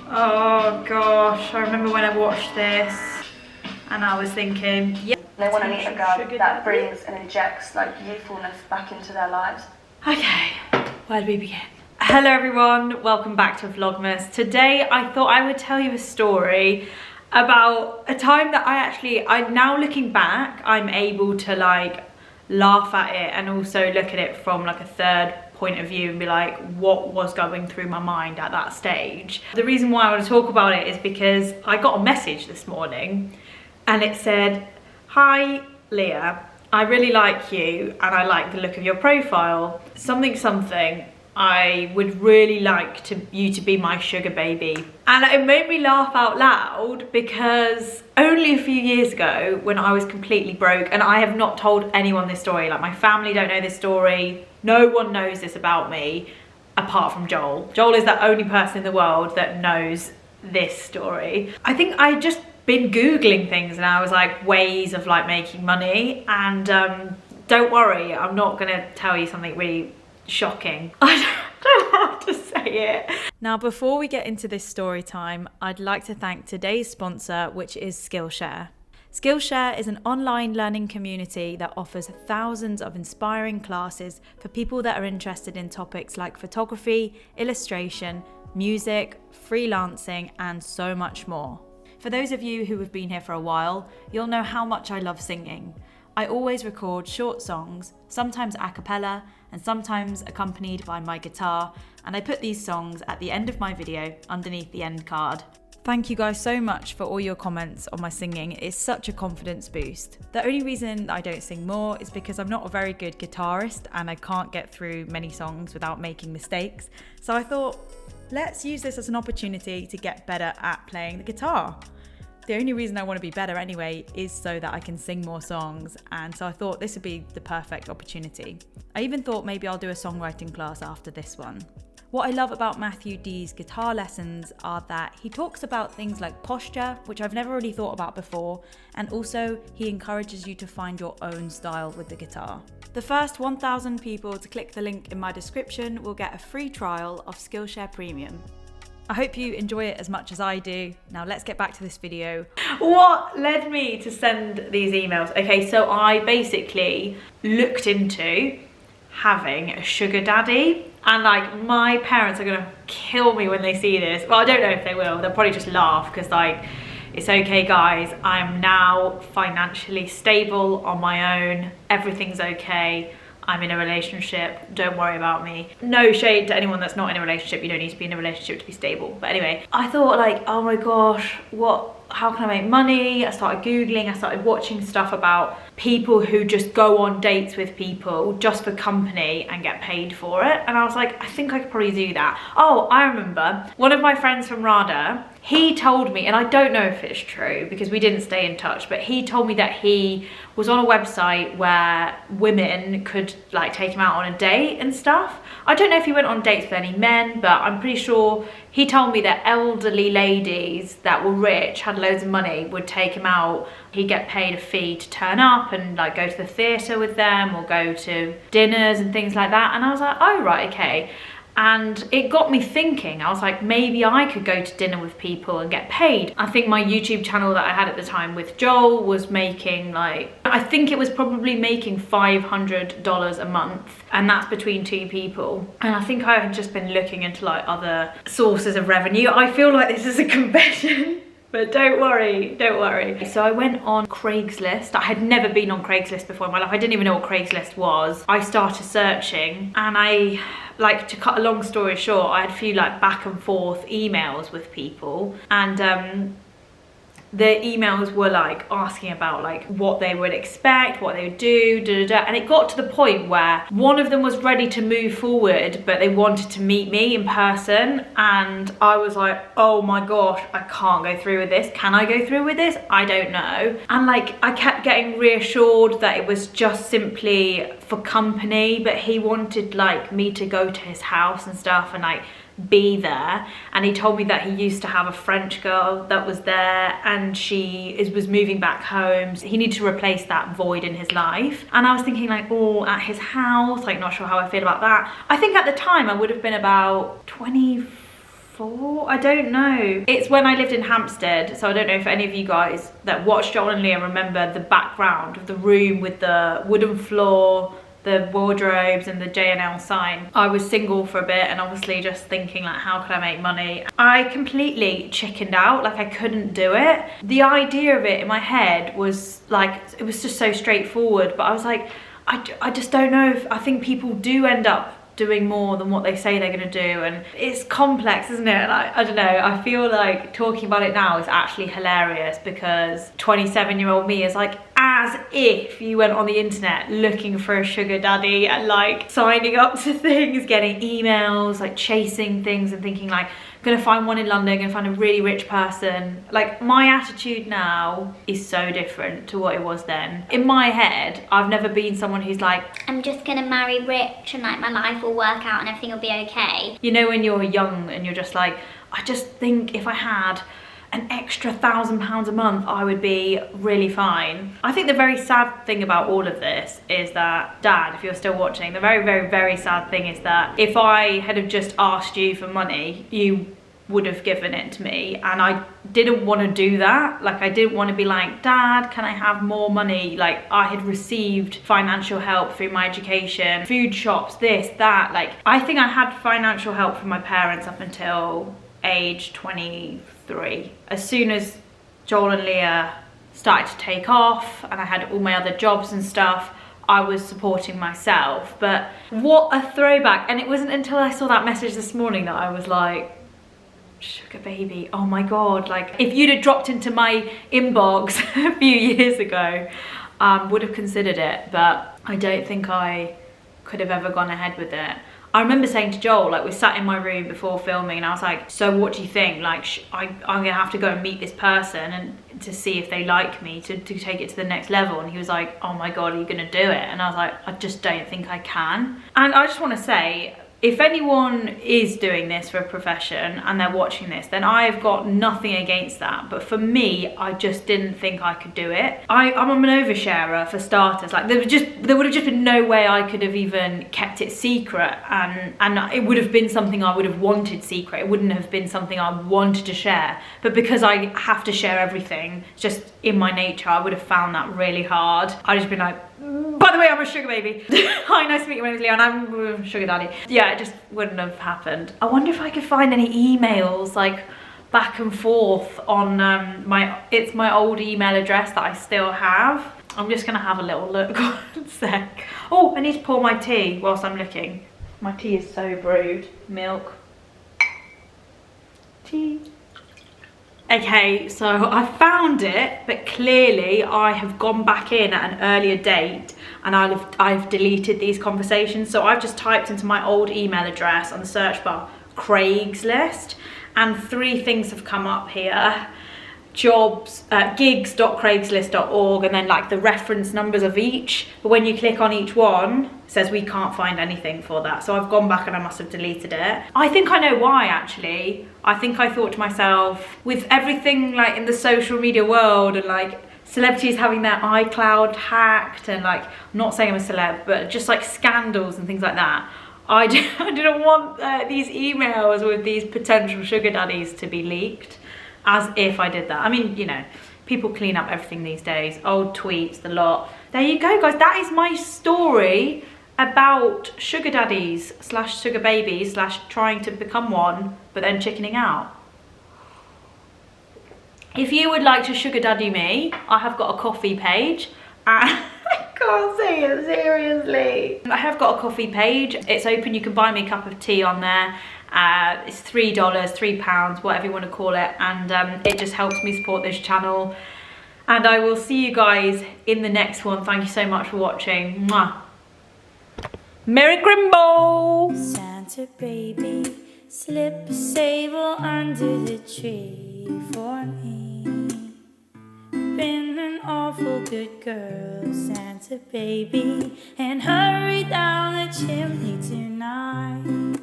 Oh gosh, I remember when I watched this and I was thinking, yeah. They want to meet a girl that brings and injects like youthfulness back into their lives. Okay, where do we begin? Hello everyone, welcome back to Vlogmas. Today I thought I would tell you a story about a time that I now looking back, I'm able to like laugh at it and also look at it from like a third point of view and be like, what was going through my mind at that stage. The reason why I want to talk about it is because I got a message this morning and it said, "Hi Leah, I really like you and I like the look of your profile. Something, I would really like you to be my sugar baby." And it made me laugh out loud because only a few years ago when I was completely broke, and I have not told anyone this story, like my family don't know this story, no one knows this about me apart from Joel. Joel is the only person in the world that knows this story. I think I just been Googling things and I was like, ways of like making money, and don't worry, I'm not gonna tell you something really shocking. I don't know how to say it. Now, before we get into this story time, I'd like to thank today's sponsor, which is Skillshare. Skillshare is an online learning community that offers thousands of inspiring classes for people that are interested in topics like photography, illustration, music, freelancing, and so much more. For those of you who have been here for a while, you'll know how much I love singing. I always record short songs, sometimes a cappella, and sometimes accompanied by my guitar, and I put these songs at the end of my video underneath the end card. Thank you guys so much for all your comments on my singing. It's such a confidence boost. The only reason I don't sing more is because I'm not a very good guitarist and I can't get through many songs without making mistakes. So I thought, let's use this as an opportunity to get better at playing the guitar. The only reason I want to be better anyway is so that I can sing more songs, and so I thought this would be the perfect opportunity. I even thought maybe I'll do a songwriting class after this one. What I love about Matthew D's guitar lessons are that he talks about things like posture, which I've never really thought about before, and also he encourages you to find your own style with the guitar. The first 1,000 people to click the link in my description will get a free trial of Skillshare Premium. I hope you enjoy it as much as I do. Now let's get back to this video. What led me to send these emails? Okay, so I basically looked into having a sugar daddy, and like my parents are gonna kill me when they see this. Well, I don't know if they will. They'll probably just laugh because like, it's okay guys, I'm now financially stable on my own. Everything's okay. I'm in a relationship, don't worry about me. No shade to anyone that's not in a relationship, you don't need to be in a relationship to be stable. But anyway, I thought like, oh my gosh, how can I make money? I started Googling, I started watching stuff about people who just go on dates with people just for company and get paid for it. And I was like, I think I could probably do that. Oh, I remember, one of my friends from RADA, he told me, and I don't know if it's true because we didn't stay in touch, but he told me that he was on a website where women could like take him out on a date and stuff. I don't know if he went on dates with any men, but I'm pretty sure he told me that elderly ladies that were rich, had loads of money, would take him out. He'd get paid a fee to turn up and like go to the theatre with them or go to dinners and things like that. And I was like, oh right, okay. And it got me thinking, I was like, maybe I could go to dinner with people and get paid. I think my YouTube channel that I had at the time with Joel was making like, I think it was probably making $500 a month, and that's between two people. And I think I had just been looking into like other sources of revenue. I feel like this is a confession. But don't worry, don't worry. So I went on Craigslist. I had never been on Craigslist before in my life. I didn't even know what Craigslist was. I started searching, and I, like, to cut a long story short, I had a few like back and forth emails with people, and the emails were like asking about like what they would expect, what they would do, and it got to the point where one of them was ready to move forward, but they wanted to meet me in person, and I was like, oh my gosh, I can't go through with this. Can I go through with this? I don't know. And like, I kept getting reassured that it was just simply for company, but he wanted like me to go to his house and stuff and like be there. And he told me that he used to have a French girl that was there, and she was moving back home, so he needed to replace that void in his life. And I was thinking like, oh, at his house, like not sure how I feel about that. I think at the time I would have been about 24 4, I don't know. It's when I lived in Hampstead, so I don't know if any of you guys that watched Joel and Leah remember the background of the room with the wooden floor, the wardrobes and the J&L sign. I was single for a bit and obviously just thinking like, how could I make money? I completely chickened out, like I couldn't do it. The idea of it in my head was like, it was just so straightforward, but I was like, I just don't know if, I think people do end up doing more than what they say they're gonna do, and it's complex, isn't it? And I don't know, I feel like talking about it now is actually hilarious because 27-year-old me is like, as if you went on the internet looking for a sugar daddy and like signing up to things, getting emails, like chasing things and thinking like, gonna find one in London, gonna find a really rich person. Like, my attitude now is so different to what it was then. In my head, I've never been someone who's like, I'm just gonna marry rich and like my life will work out and everything will be okay. you know, when you're young and you're just like, I just think if I had an extra £1,000 a month, I would be really fine. I think the very sad thing about all of this is that, Dad, if you're still watching, the very, very, very sad thing is that if I had have just asked you for money, you would have given it to me, and I didn't want to do that. Like, I didn't want to be like, Dad, can I have more money? Like, I had received financial help through my education, food shops, this, that. Like, I think I had financial help from my parents up until age 23. As soon as Joel and Leah started to take off and I had all my other jobs and stuff, I was supporting myself. But what a throwback. And it wasn't until I saw that message this morning that I was like, sugar baby, oh my God. Like, if you'd have dropped into my inbox a few years ago, would have considered it, but I don't think I could have ever gone ahead with it. I remember saying to Joel, like, we sat in my room before filming and I was like, so what do you think? Like, I'm gonna have to go and meet this person and to see if they like me, to take it to the next level. And he was like, oh my God, are you gonna do it? And I was like, I just don't think I can. And I just wanna say, if anyone is doing this for a profession and they're watching this, then I've got nothing against that. But for me, I just didn't think I could do it. I'm an oversharer for starters. Like, there would have just been no way I could have even kept it secret, and it would have been something I would have wanted secret. It wouldn't have been something I wanted to share. But because I have to share everything, just in my nature, I would have found that really hard. I'd just been like, by the way, I'm a sugar baby. Hi, nice to meet you, my name is Leah, and I'm a sugar daddy. Yeah, it just wouldn't have happened. I wonder if I could find any emails, like, back and forth on it's my old email address that I still have. I'm just gonna have a little look. One sec. Oh, I need to pour my tea whilst I'm looking. My tea is so brewed. Milk. Tea. Okay, so I found it, but clearly I have gone back in at an earlier date and I've deleted these conversations. So I've just typed into my old email address on the search bar, Craigslist, and 3 things have come up here. Jobs, gigs.craigslist.org, and then like the reference numbers of each. But when you click on each one, it says we can't find anything for that. So I've gone back and I must have deleted it. I think I know why, actually. I think I thought to myself, with everything like in the social media world and like celebrities having their iCloud hacked, and like, I'm not saying I'm a celeb, but just like scandals and things like that, I didn't want these emails with these potential sugar daddies to be leaked. As if I did that. I mean, you know, people clean up everything these days. Old tweets, the lot. There you go, guys. That is my story about sugar daddies / sugar babies / trying to become one, but then chickening out. If you would like to sugar daddy me, I have got a coffee page. I can't say it, seriously. I have got a coffee page. It's open. You can buy me a cup of tea on there. It's $3, £3, whatever you want to call it, and it just helps me support this channel. And I will see you guys in the next one. Thank you so much for watching. Mwah. Merry Grimbo! Santa baby, slip a sable under the tree for me. Been an awful good girl, Santa baby, and hurry down the chimney tonight.